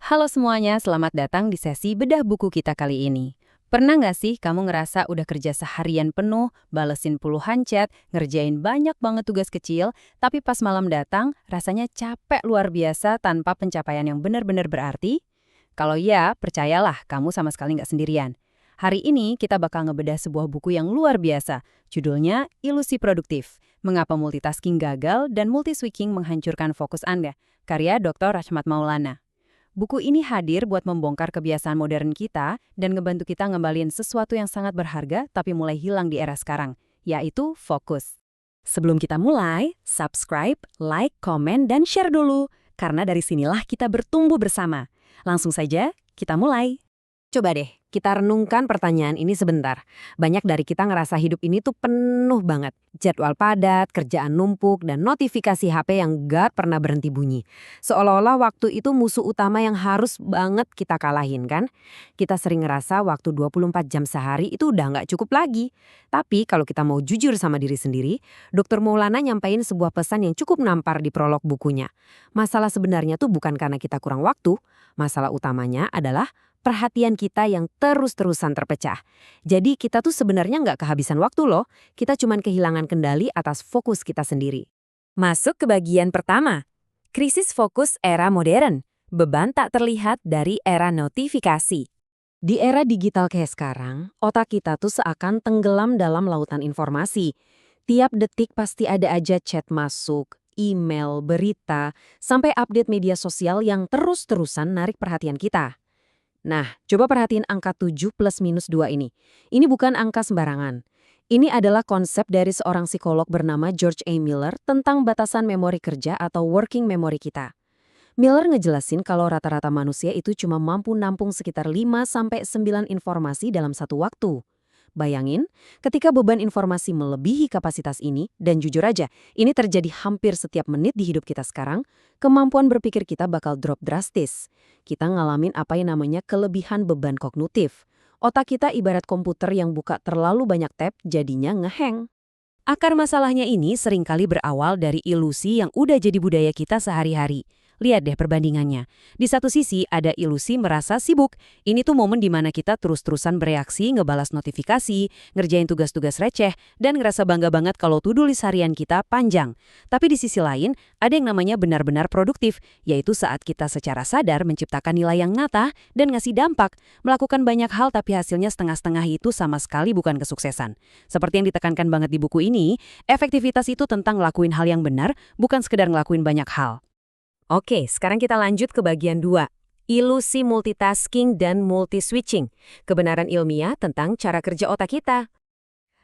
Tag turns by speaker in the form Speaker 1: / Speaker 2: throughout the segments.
Speaker 1: Halo semuanya, selamat datang di sesi bedah buku kita kali ini. Pernah nggak sih kamu ngerasa udah kerja seharian penuh, balesin puluhan chat, ngerjain banyak banget tugas kecil, tapi pas malam datang, rasanya capek luar biasa tanpa pencapaian yang benar-benar berarti? Kalau ya, percayalah kamu sama sekali nggak sendirian. Hari ini kita bakal ngebedah sebuah buku yang luar biasa. Judulnya Ilusi Produktif. Mengapa Multitasking Gagal dan Multiswitching Menghancurkan Fokus Anda. Karya Dr. Rachmat Maulana. Buku ini hadir buat membongkar kebiasaan modern kita dan ngebantu kita ngembaliin sesuatu yang sangat berharga tapi mulai hilang di era sekarang, yaitu fokus. Sebelum kita mulai, subscribe, like, komen, dan share dulu. Karena dari sinilah kita bertumbuh bersama. Langsung saja, kita mulai.
Speaker 2: Coba deh, kita renungkan pertanyaan ini sebentar. Banyak dari kita ngerasa hidup ini tuh penuh banget. Jadwal padat, kerjaan numpuk, dan notifikasi HP yang gak pernah berhenti bunyi. Seolah-olah waktu itu musuh utama yang harus banget kita kalahin kan? Kita sering ngerasa waktu 24 jam sehari itu udah gak cukup lagi. Tapi kalau kita mau jujur sama diri sendiri, Dr. Maulana nyampein sebuah pesan yang cukup nampar di prolog bukunya. Masalah sebenarnya tuh bukan karena kita kurang waktu. Masalah utamanya adalah perhatian kita yang terus-terusan terpecah. Jadi kita tuh sebenarnya nggak kehabisan waktu loh, kita cuman kehilangan kendali atas fokus kita sendiri. Masuk ke bagian pertama, krisis fokus era modern, beban tak terlihat dari era notifikasi. Di era digital kayak sekarang, otak kita tuh seakan tenggelam dalam lautan informasi. Tiap detik pasti ada aja chat masuk, email, berita, sampai update media sosial yang terus-terusan narik perhatian kita. Nah, coba perhatiin angka 7 plus minus 2 ini. Ini bukan angka sembarangan. Ini adalah konsep dari seorang psikolog bernama George A. Miller tentang batasan memori kerja atau working memory kita. Miller ngejelasin kalau rata-rata manusia itu cuma mampu nampung sekitar 5-9 informasi dalam satu waktu. Bayangin, ketika beban informasi melebihi kapasitas ini, dan jujur aja, ini terjadi hampir setiap menit di hidup kita sekarang, kemampuan berpikir kita bakal drop drastis. Kita ngalamin apa yang namanya kelebihan beban kognitif. Otak kita ibarat komputer yang buka terlalu banyak tab, jadinya ngeheng. Akar masalahnya ini seringkali berawal dari ilusi yang udah jadi budaya kita sehari-hari. Lihat deh perbandingannya. Di satu sisi ada ilusi merasa sibuk. Ini tuh momen dimana kita terus-terusan bereaksi, ngebalas notifikasi, ngerjain tugas-tugas receh, dan ngerasa bangga banget kalau to-do list harian kita panjang. Tapi di sisi lain, ada yang namanya benar-benar produktif, yaitu saat kita secara sadar menciptakan nilai yang nyata dan ngasih dampak, melakukan banyak hal tapi hasilnya setengah-setengah itu sama sekali bukan kesuksesan. Seperti yang ditekankan banget di buku ini, efektivitas itu tentang ngelakuin hal yang benar, bukan sekedar ngelakuin banyak hal. Oke, sekarang kita lanjut ke bagian 2. Ilusi multitasking dan multiswitching. Kebenaran ilmiah tentang cara kerja otak kita.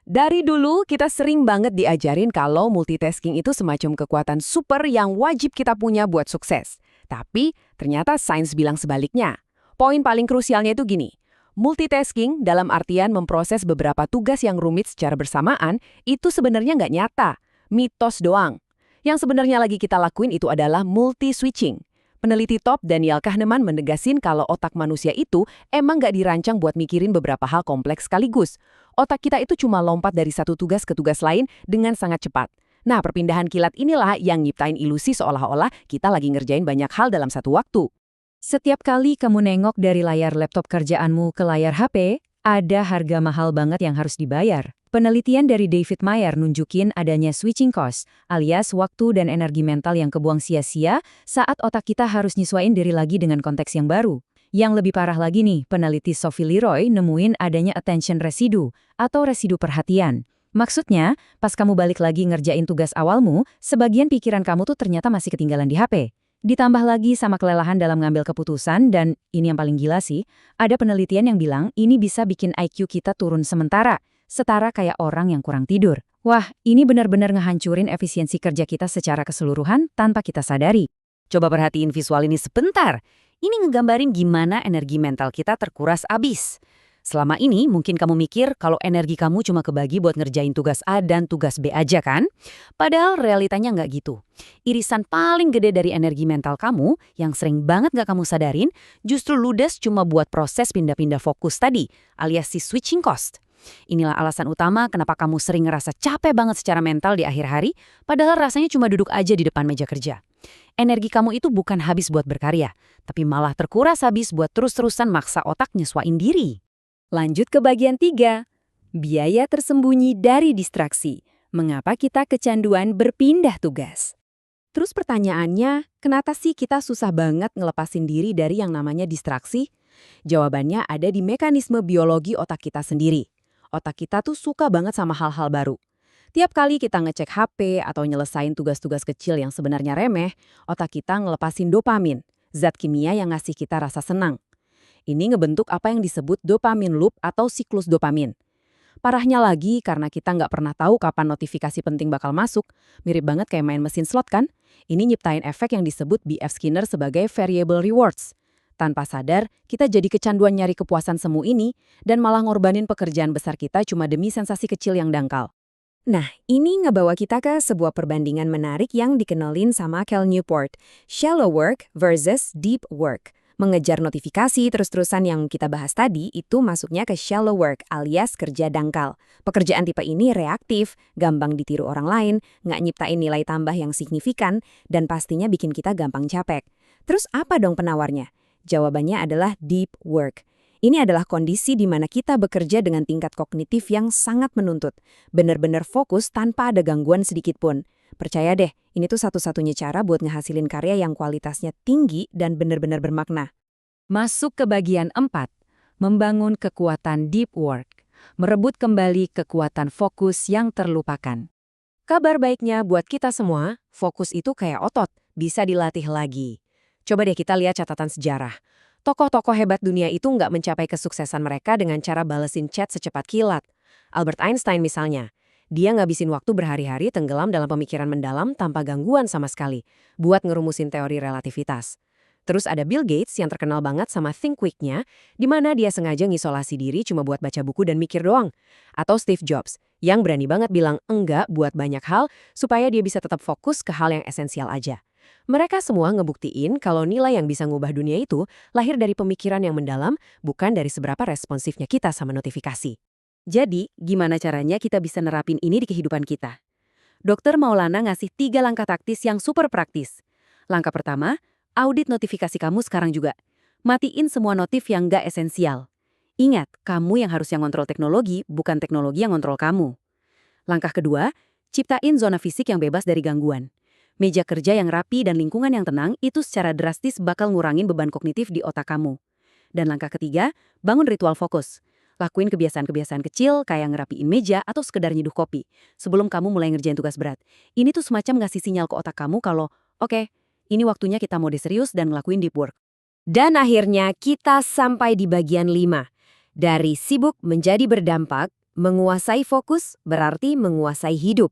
Speaker 2: Dari dulu kita sering banget diajarin kalau multitasking itu semacam kekuatan super yang wajib kita punya buat sukses. Tapi ternyata sains bilang sebaliknya. Poin paling krusialnya itu gini. Multitasking dalam artian memproses beberapa tugas yang rumit secara bersamaan itu sebenarnya nggak nyata. Mitos doang. Yang sebenarnya lagi kita lakuin itu adalah multi-switching. Peneliti top Daniel Kahneman menegasin kalau otak manusia itu emang nggak dirancang buat mikirin beberapa hal kompleks sekaligus. Otak kita itu cuma lompat dari satu tugas ke tugas lain dengan sangat cepat. Nah, perpindahan kilat inilah yang nyiptain ilusi seolah-olah kita lagi ngerjain banyak hal dalam satu waktu. Setiap kali kamu nengok dari layar laptop kerjaanmu ke layar HP, ada harga mahal banget yang harus dibayar. Penelitian dari David Mayer nunjukin adanya switching cost, alias waktu dan energi mental yang kebuang sia-sia saat otak kita harus nyesuaiin diri lagi dengan konteks yang baru. Yang lebih parah lagi nih, peneliti Sophie Leroy nemuin adanya attention residue atau residu perhatian. Maksudnya, pas kamu balik lagi ngerjain tugas awalmu, sebagian pikiran kamu tuh ternyata masih ketinggalan di HP. Ditambah lagi sama kelelahan dalam ngambil keputusan dan, ini yang paling gila sih, ada penelitian yang bilang ini bisa bikin IQ kita turun sementara. Setara kayak orang yang kurang tidur. Wah, ini benar-benar ngehancurin efisiensi kerja kita secara keseluruhan tanpa kita sadari. Coba perhatiin visual ini sebentar. Ini ngegambarin gimana energi mental kita terkuras abis. Selama ini mungkin kamu mikir kalau energi kamu cuma kebagi buat ngerjain tugas A dan tugas B aja kan? Padahal realitanya nggak gitu. Irisan paling gede dari energi mental kamu yang sering banget nggak kamu sadarin justru ludes cuma buat proses pindah-pindah fokus tadi, alias si switching cost. Inilah alasan utama kenapa kamu sering ngerasa capek banget secara mental di akhir hari, padahal rasanya cuma duduk aja di depan meja kerja.
Speaker 1: Energi kamu itu bukan habis buat berkarya, tapi malah terkuras habis buat terus-terusan maksa otak nyesuaiin diri. Lanjut ke bagian 3. Biaya tersembunyi dari distraksi. Mengapa kita kecanduan berpindah tugas? Terus pertanyaannya, kenapa sih kita susah banget ngelepasin diri dari yang namanya distraksi? Jawabannya ada di mekanisme biologi otak kita sendiri. Otak kita tuh suka banget sama hal-hal baru. Tiap kali kita ngecek HP atau nyelesain tugas-tugas kecil yang sebenarnya remeh, otak kita ngelepasin dopamin, zat kimia yang ngasih kita rasa senang. Ini ngebentuk apa yang disebut dopamin loop atau siklus dopamin. Parahnya lagi, karena kita nggak pernah tahu kapan notifikasi penting bakal masuk, mirip banget kayak main mesin slot kan? Ini nyiptain efek yang disebut B.F. Skinner sebagai variable rewards. Tanpa sadar, kita jadi kecanduan nyari kepuasan semu ini, dan malah ngorbanin pekerjaan besar kita cuma demi sensasi kecil yang dangkal. Nah, ini ngebawa kita ke sebuah perbandingan menarik yang dikenalin sama Cal Newport, shallow work versus deep work. Mengejar notifikasi terus-terusan yang kita bahas tadi itu masuknya ke shallow work alias kerja dangkal. Pekerjaan tipe ini reaktif, gampang ditiru orang lain, nggak nyiptain nilai tambah yang signifikan, dan pastinya bikin kita gampang capek. Terus apa dong penawarnya? Jawabannya adalah deep work. Ini adalah kondisi di mana kita bekerja dengan tingkat kognitif yang sangat menuntut. Benar-benar fokus tanpa ada gangguan sedikit pun. Percaya deh, ini tuh satu-satunya cara buat ngehasilin karya yang kualitasnya tinggi dan benar-benar bermakna. Masuk ke bagian 4. Membangun kekuatan deep work. Merebut kembali kekuatan fokus yang terlupakan. Kabar baiknya buat kita semua, fokus itu kayak otot, bisa dilatih lagi. Coba deh kita lihat catatan sejarah. Tokoh-tokoh hebat dunia itu nggak mencapai kesuksesan mereka dengan cara balesin chat secepat kilat. Albert Einstein misalnya. Dia ngabisin waktu berhari-hari tenggelam dalam pemikiran mendalam tanpa gangguan sama sekali, buat ngerumusin teori relativitas. Terus ada Bill Gates yang terkenal banget sama Think Quick-nya, di mana dia sengaja ngisolasi diri cuma buat baca buku dan mikir doang. Atau Steve Jobs, yang berani banget bilang enggak buat banyak hal, supaya dia bisa tetap fokus ke hal yang esensial aja. Mereka semua ngebuktiin kalau nilai yang bisa ngubah dunia itu lahir dari pemikiran yang mendalam, bukan dari seberapa responsifnya kita sama notifikasi. Jadi, gimana caranya kita bisa nerapin ini di kehidupan kita? Dokter Maulana ngasih 3 langkah taktis yang super praktis. Langkah pertama, audit notifikasi kamu sekarang juga. Matiin semua notif yang nggak esensial. Ingat, kamu yang harus yang ngontrol teknologi, bukan teknologi yang ngontrol kamu. Langkah kedua, ciptain zona fisik yang bebas dari gangguan. Meja kerja yang rapi dan lingkungan yang tenang itu secara drastis bakal ngurangin beban kognitif di otak kamu. Dan langkah ketiga, bangun ritual fokus. Lakuin kebiasaan-kebiasaan kecil kayak ngerapiin meja atau sekedar nyeduh kopi sebelum kamu mulai ngerjain tugas berat. Ini tuh semacam ngasih sinyal ke otak kamu kalau, oke, ini waktunya kita mode serius dan ngelakuin deep work. Dan akhirnya kita sampai di bagian 5. Dari sibuk menjadi berdampak, menguasai fokus berarti menguasai hidup.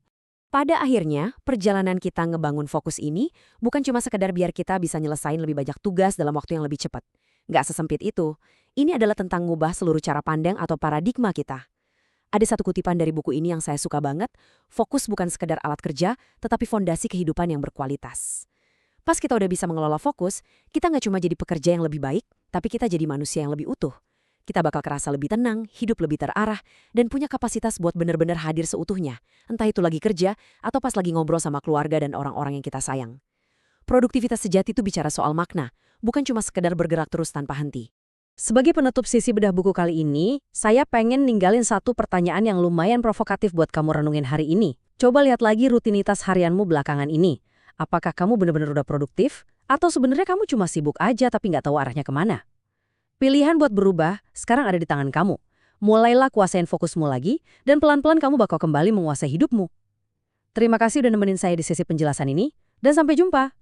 Speaker 1: Pada akhirnya, perjalanan kita ngebangun fokus ini bukan cuma sekedar biar kita bisa nyelesain lebih banyak tugas dalam waktu yang lebih cepat. Nggak sesempit itu. Ini adalah tentang ngubah seluruh cara pandang atau paradigma kita. Ada satu kutipan dari buku ini yang saya suka banget, fokus bukan sekedar alat kerja, tetapi fondasi kehidupan yang berkualitas. Pas kita udah bisa mengelola fokus, kita nggak cuma jadi pekerja yang lebih baik, tapi kita jadi manusia yang lebih utuh. Kita bakal kerasa lebih tenang, hidup lebih terarah, dan punya kapasitas buat benar-benar hadir seutuhnya, entah itu lagi kerja atau pas lagi ngobrol sama keluarga dan orang-orang yang kita sayang. Produktivitas sejati itu bicara soal makna, bukan cuma sekedar bergerak terus tanpa henti. Sebagai penutup sisi bedah buku kali ini, saya pengen ninggalin satu pertanyaan yang lumayan provokatif buat kamu renungin hari ini. Coba lihat lagi rutinitas harianmu belakangan ini. Apakah kamu benar-benar udah produktif? Atau sebenarnya kamu cuma sibuk aja tapi nggak tahu arahnya kemana? Pilihan buat berubah sekarang ada di tangan kamu. Mulailah kuasain fokusmu lagi, dan pelan-pelan kamu bakal kembali menguasai hidupmu. Terima kasih udah nemenin saya di sesi penjelasan ini, dan sampai jumpa!